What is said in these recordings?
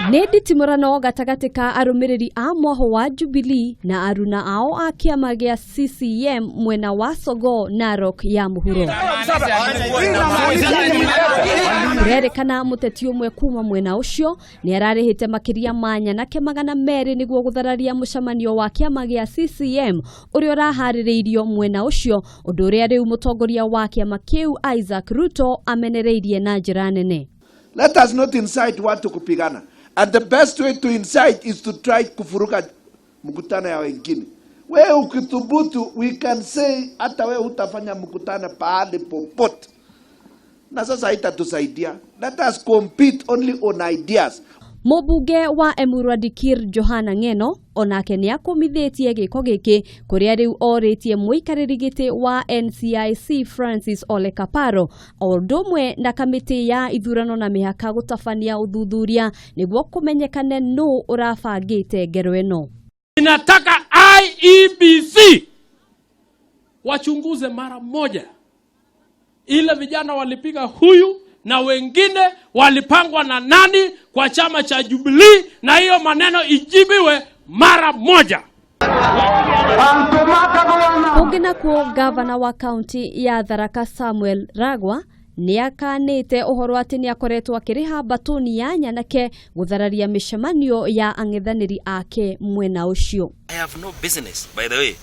Nĩ nditimũrano gatagatĩ ka arũmĩrĩri a moho wa Jubilee na aruna ao a kĩama gĩa CCM mwena wa Sogoo Narok ya mũhuro. Kũrerĩkana mũteti ũmwe kuma mwena ũcio nĩ ararĩhĩte makĩria manya na magana merĩ nĩguo gũthararia mũcemanio wa kĩama gĩa CCM ũrĩa ũraharĩrĩirio mwena ũcio, ũndũ ũrĩa rĩu mũtongoria wa kĩama kĩu Isaac Ruto amenereirie na njĩra nene. Let us not incite watu kupigana. And the best way to incite is to try kufuruka mkutano ya wengine. Wewe ukithubutu, we can say hata wewe utafanya mkutano pahali popote. Na sasa haitatusaidia. Let us compete only on ideas. Mũmbunge wa Emurua Dikir Johana Ng'eno onake nĩ akomithĩtie gĩko gĩkĩ kũrĩa rĩu orĩtie mũikarĩri gĩtĩ wa NCIC Francis Ole Kaparo o ũndũ ũmwe na kamĩtĩ ya ithurano na mĩhaka gũtabania ũthuthuria nĩguo kũmenyekane nũ ũrabangĩte ngero ĩno. Ninataka IEBC wachunguze mara moja ile vijana walipiga huyu na wengine walipangwa na nani kwa chama cha Jubilee, na hiyo maneno ijibiwe mara moja. Kũngĩna kuo gavana wa kaunti ya Tharaka Samuel Ragwa nĩ akanĩte ũhoro atĩ nĩ akoretwo akĩrĩha batoni ya nyanake gũthararia mĩcemanio ya ang'ethanĩri ake mwena ũcio. I have no business, by the way,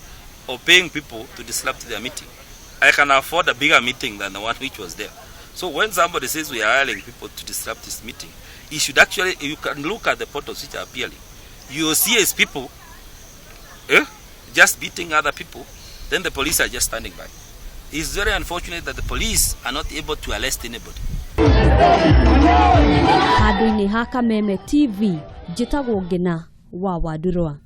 of paying people to disrupt their meeting. I can afford a bigger meeting than the one which was there. So when somebody says we are hiring people to disrupt this meeting, you should actually, you can look at the portals which are appealing. You will see as people just beating other people, then the police are just standing by. It's very unfortunate that the police are not able to arrest anybody. Handũ-inĩ ha Kameme TV, njĩtagwo Ngina wa Wadurwa.